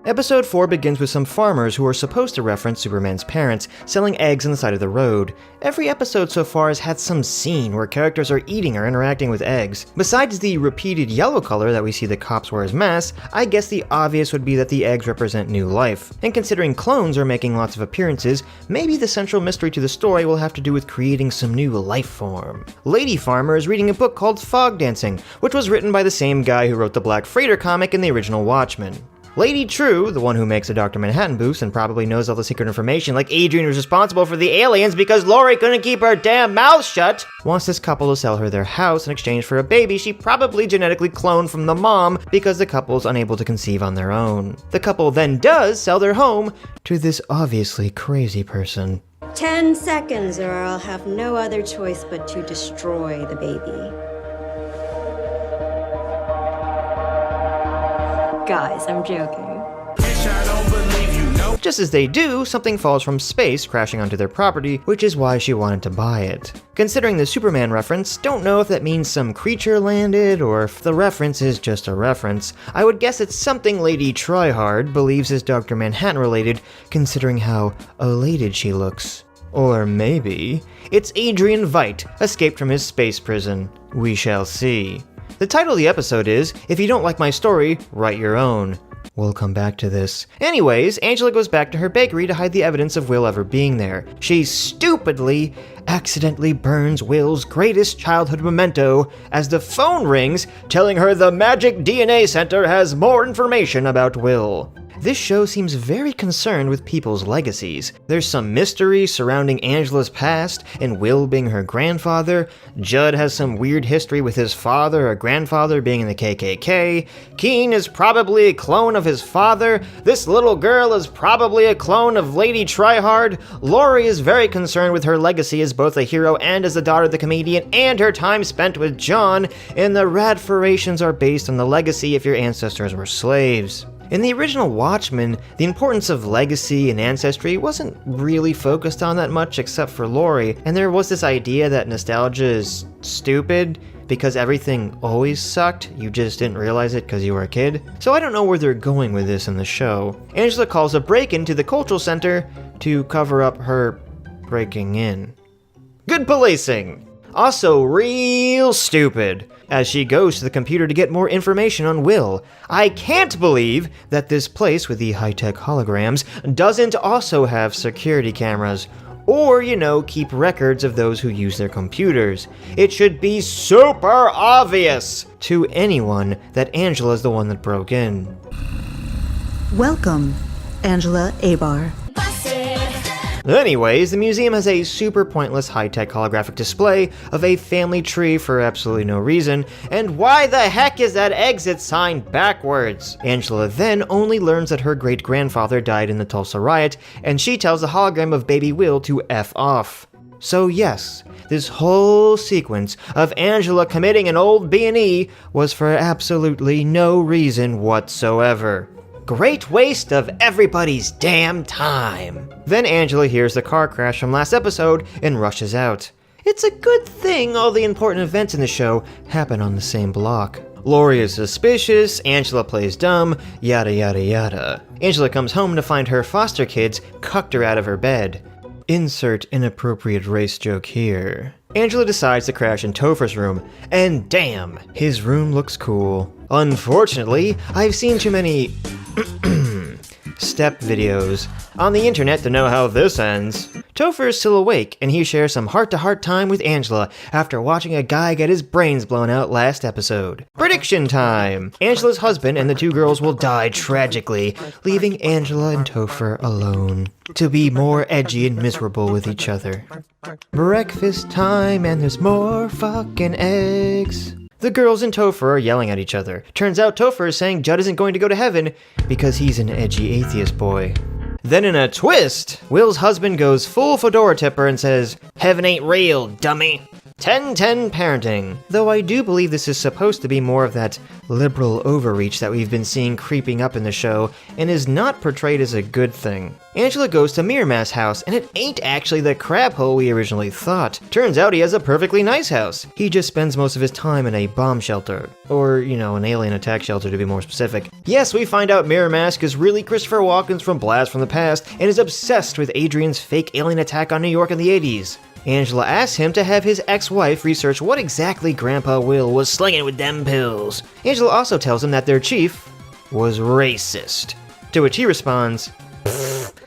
Episode 4 begins with some farmers who are supposed to reference Superman's parents selling eggs on the side of the road. Every episode so far has had some scene where characters are eating or interacting with eggs. Besides the repeated yellow color that we see the cops wear as masks, I guess the obvious would be that the eggs represent new life. And considering clones are making lots of appearances, maybe the central mystery to the story will have to do with creating some new life form. Lady Farmer is reading a book called Fog Dancing, which was written by the same guy who wrote the Black Freighter comic in the original Watchmen. Lady True, the one who makes a Dr. Manhattan boost and probably knows all the secret information like Adrian was responsible for the aliens because Lori couldn't keep her damn mouth shut, wants this couple to sell her their house in exchange for a baby she probably genetically cloned from the mom because the couple's unable to conceive on their own. The couple then does sell their home to this obviously crazy person. 10 seconds or I'll have no other choice but to destroy the baby. Guys, I'm joking. Just as they do, something falls from space, crashing onto their property, which is why she wanted to buy it. Considering the Superman reference, don't know if that means some creature landed, or if the reference is just a reference. I would guess it's something Lady Tryhard believes is Dr. Manhattan related, considering how elated she looks. Or maybe it's Adrian Veidt, escaped from his space prison. We shall see. The title of the episode is, If You Don't Like My Story, Write Your Own. We'll come back to this. Anyways, Angela goes back to her bakery to hide the evidence of Will ever being there. She stupidly, accidentally burns Will's greatest childhood memento as the phone rings, telling her the Magic DNA Center has more information about Will. This show seems very concerned with people's legacies. There's some mystery surrounding Angela's past and Will being her grandfather. Judd has some weird history with his father or grandfather being in the KKK. Keen is probably a clone of his father. This little girl is probably a clone of Lady Tryhard. Lori is very concerned with her legacy as both a hero and as the daughter of the comedian, and her time spent with John. And the Radfurations are based on the legacy if your ancestors were slaves. In the original Watchmen, the importance of legacy and ancestry wasn't really focused on that much except for Lori, and there was this idea that nostalgia is stupid because everything always sucked, you just didn't realize it because you were a kid. So I don't know where they're going with this in the show. Angela calls a break-in to the cultural center to cover up her breaking in. Good policing! Also real stupid, as she goes to the computer to get more information on Will. I can't believe that this place with the high-tech holograms doesn't also have security cameras, or, keep records of those who use their computers. It should be super obvious to anyone that Angela's the one that broke in. Welcome, Angela Abar. Anyways, the museum has a super pointless high-tech holographic display of a family tree for absolutely no reason, and why the heck is that exit sign backwards? Angela then only learns that her great-grandfather died in the Tulsa riot, and she tells the hologram of baby Will to F off. So yes, this whole sequence of Angela committing an old B&E was for absolutely no reason whatsoever. Great waste of everybody's damn time. Then Angela hears the car crash from last episode and rushes out. It's a good thing all the important events in the show happen on the same block. Lori is suspicious, Angela plays dumb, yada yada yada. Angela comes home to find her foster kids cucked her out of her bed. Insert inappropriate race joke here. Angela decides to crash in Topher's room, and damn, his room looks cool. Unfortunately, I've seen too many step videos on the internet to know how this ends. Topher is still awake, and he shares some heart-to-heart time with Angela after watching a guy get his brains blown out last episode. Prediction time! Angela's husband and the two girls will die tragically, leaving Angela and Topher alone to be more edgy and miserable with each other. Breakfast time, and there's more fucking eggs. The girls and Topher are yelling at each other. Turns out Topher is saying Judd isn't going to go to heaven because he's an edgy atheist boy. Then in a twist, Will's husband goes full fedora tipper and says, "Heaven ain't real, dummy." 10-10 parenting, though I do believe this is supposed to be more of that liberal overreach that we've been seeing creeping up in the show, and is not portrayed as a good thing. Angela goes to Mirama's house, and it ain't actually the crap hole we originally thought. Turns out he has a perfectly nice house. He just spends most of his time in a bomb shelter. Or, an alien attack shelter to be more specific. Yes, we find out Miramask is really Christopher Walken's from Blast from the Past, and is obsessed with Adrian's fake alien attack on New York in the 80s. Angela asks him to have his ex-wife research what exactly Grandpa Will was slinging with them pills. Angela also tells him that their chief was racist. To which he responds,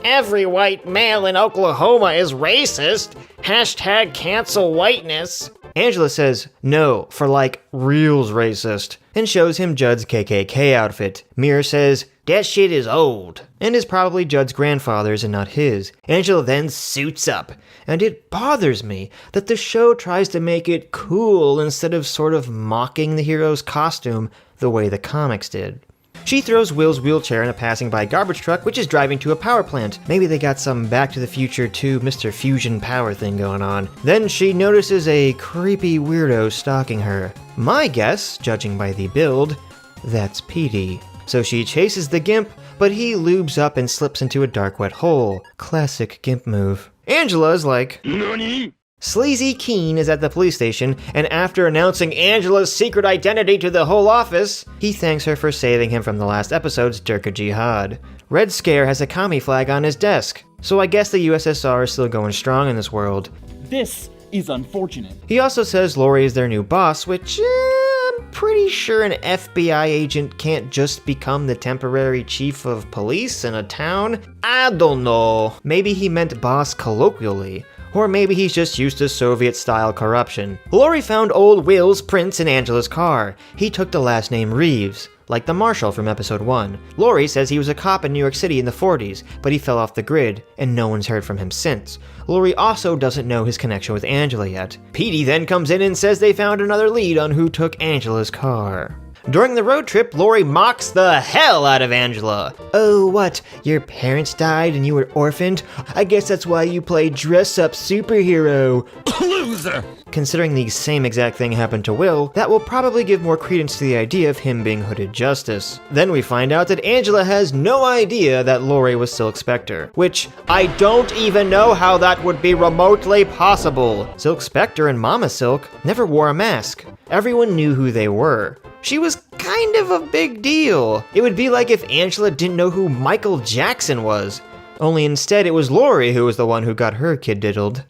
"Every white male in Oklahoma is racist. Hashtag cancel whiteness." Angela says no, for reals racist, and shows him Judd's KKK outfit. Mir says, "That shit is old," and is probably Judd's grandfather's and not his. Angela then suits up, and it bothers me that the show tries to make it cool instead of sort of mocking the hero's costume the way the comics did. She throws Will's wheelchair in a passing by garbage truck, which is driving to a power plant. Maybe they got some Back to the Future 2 Mr. Fusion power thing going on. Then she notices a creepy weirdo stalking her. My guess, judging by the build, that's Petey. So she chases the Gimp, but he lubes up and slips into a dark wet hole. Classic Gimp move. Angela's like, "Nani?" Sleazy Keen is at the police station, and after announcing Angela's secret identity to the whole office, he thanks her for saving him from the last episode's Durka Jihad. Red Scare has a commie flag on his desk, so I guess the USSR is still going strong in this world. This is unfortunate. He also says Lori is their new boss, which I'm pretty sure an FBI agent can't just become the temporary chief of police in a town. I don't know. Maybe he meant boss colloquially. Or maybe he's just used to Soviet-style corruption. Lori found old Will's prints in Angela's car. He took the last name Reeves, like the marshal from episode 1. Lori says he was a cop in New York City in the 40s, but he fell off the grid, and no one's heard from him since. Lori also doesn't know his connection with Angela yet. Petey then comes in and says they found another lead on who took Angela's car. During the road trip, Lori mocks the hell out of Angela. "Oh, what? Your parents died and you were orphaned? I guess that's why you play dress-up superhero." Loser! Considering the same exact thing happened to Will, that will probably give more credence to the idea of him being Hooded Justice. Then we find out that Angela has no idea that Lori was Silk Spectre, which I don't even know how that would be remotely possible. Silk Spectre and Mama Silk never wore a mask. Everyone knew who they were. She was kind of a big deal. It would be like if Angela didn't know who Michael Jackson was. Only instead it was Lori who was the one who got her kid diddled.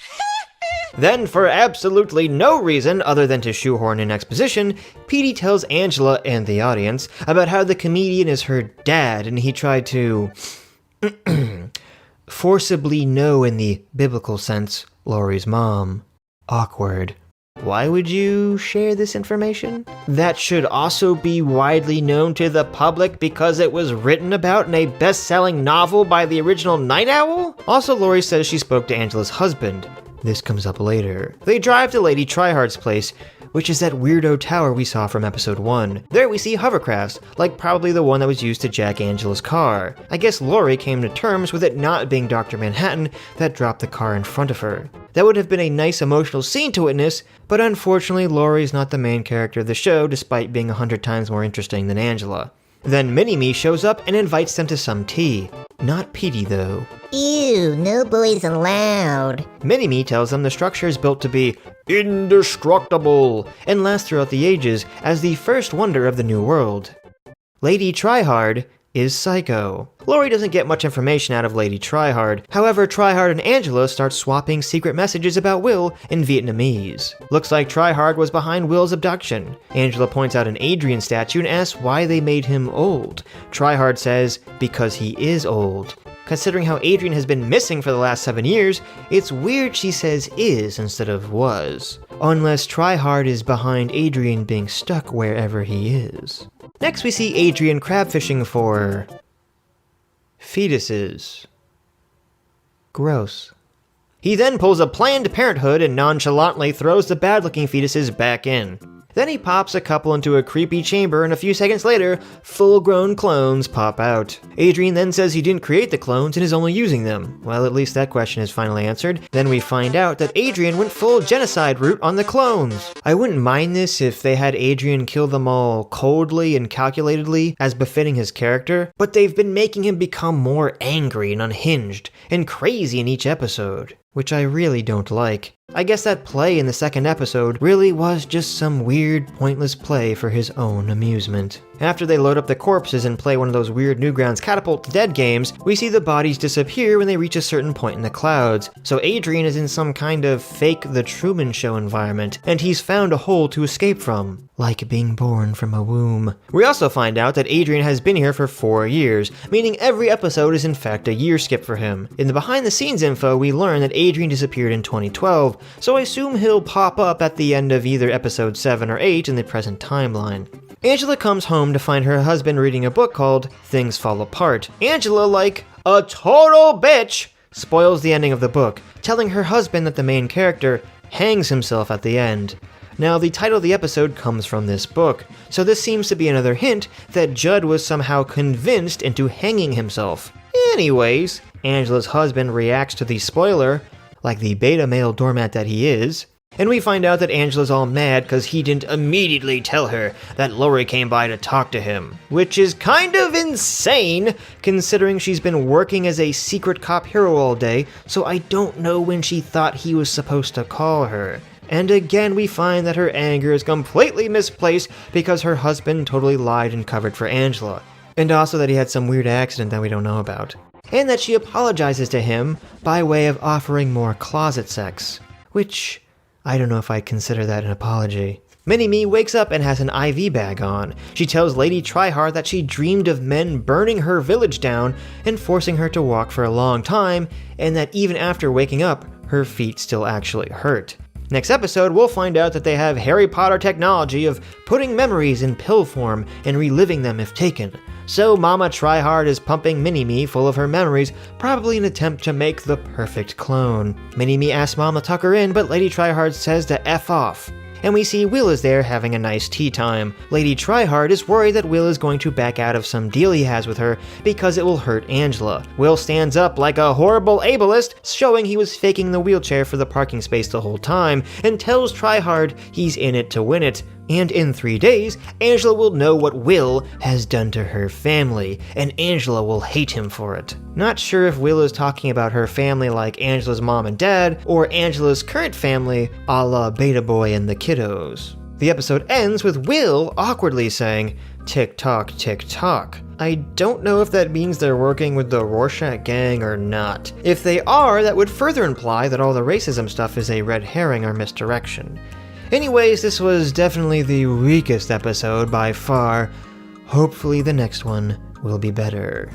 Then, for absolutely no reason other than to shoehorn in exposition, Petey tells Angela and the audience about how the comedian is her dad and he tried to forcibly know in the biblical sense Lori's mom. Awkward. Why would you share this information? That should also be widely known to the public because it was written about in a best-selling novel by the original Night Owl? Also, Lori says she spoke to Angela's husband. This comes up later. They drive to Lady Tryhard's place, which is that weirdo tower we saw from episode 1. There we see hovercrafts, like probably the one that was used to jack Angela's car. I guess Lori came to terms with it not being Dr. Manhattan that dropped the car in front of her. That would have been a nice emotional scene to witness, but unfortunately Lori's not the main character of the show despite being 100 times more interesting than Angela. Then Mini-Me shows up and invites them to some tea. Not Petey though. Ew, no boys allowed. Mini-Me tells them the structure is built to be indestructible and last throughout the ages as the first wonder of the New World. Lady Tryhard is psycho. Lori doesn't get much information out of Lady Tryhard. However, Tryhard and Angela start swapping secret messages about Will in Vietnamese. Looks like Tryhard was behind Will's abduction. Angela points out an Adrian statue and asks why they made him old. Tryhard says, because he is old. Considering how Adrian has been missing for the last 7 years, it's weird she says is instead of was. Unless Tryhard is behind Adrian being stuck wherever he is. Next we see Adrian crab fishing for fetuses. Gross. He then pulls a Planned Parenthood and nonchalantly throws the bad-looking fetuses back in. Then he pops a couple into a creepy chamber, and a few seconds later, full-grown clones pop out. Adrian then says he didn't create the clones and is only using them. Well, at least that question is finally answered. Then we find out that Adrian went full genocide route on the clones. I wouldn't mind this if they had Adrian kill them all coldly and calculatedly, as befitting his character, but they've been making him become more angry and unhinged and crazy in each episode, which I really don't like. I guess that play in the second episode really was just some weird, pointless play for his own amusement. After they load up the corpses and play one of those weird Newgrounds Catapult to Dead games, we see the bodies disappear when they reach a certain point in the clouds. So Adrian is in some kind of fake The Truman Show environment, and he's found a hole to escape from, like being born from a womb. We also find out that Adrian has been here for 4 years, meaning every episode is in fact a year skip for him. In the behind the scenes info, we learn that Adrian disappeared in 2012, so I assume he'll pop up at the end of either episode 7 or 8 in the present timeline. Angela comes home to find her husband reading a book called Things Fall Apart. Angela, like a total bitch, spoils the ending of the book, telling her husband that the main character hangs himself at the end. Now, the title of the episode comes from this book, so this seems to be another hint that Judd was somehow convinced into hanging himself. Anyways, Angela's husband reacts to the spoiler like the beta male doormat that he is, and we find out that Angela's all mad because he didn't immediately tell her that Lori came by to talk to him, which is kind of insane considering she's been working as a secret cop hero all day, so I don't know when she thought he was supposed to call her. And again, we find that her anger is completely misplaced because her husband totally lied and covered for Angela, and also that he had some weird accident that we don't know about, and that she apologizes to him by way of offering more closet sex, which I don't know if I'd consider that an apology. Mini-Me wakes up and has an IV bag on. She tells Lady Tryhard that she dreamed of men burning her village down and forcing her to walk for a long time, and that even after waking up, her feet still actually hurt. Next episode, we'll find out that they have Harry Potter technology of putting memories in pill form and reliving them if taken. So Mama Tryhard is pumping Mini-Me full of her memories, probably in an attempt to make the perfect clone. Mini-Me asks Mom to tuck her in, but Lady Tryhard says to F off. And we see Will is there having a nice tea time. Lady Tryhard is worried that Will is going to back out of some deal he has with her because it will hurt Angela. Will stands up like a horrible ableist, showing he was faking the wheelchair for the parking space the whole time, and tells Tryhard he's in it to win it. And in 3 days, Angela will know what Will has done to her family, and Angela will hate him for it. Not sure if Will is talking about her family like Angela's mom and dad, or Angela's current family a la Beta Boy and the kiddos. The episode ends with Will awkwardly saying, "Tick-tock, tick-tock." I don't know if that means they're working with the Rorschach gang or not. If they are, that would further imply that all the racism stuff is a red herring or misdirection. Anyways, this was definitely the weakest episode by far. Hopefully the next one will be better.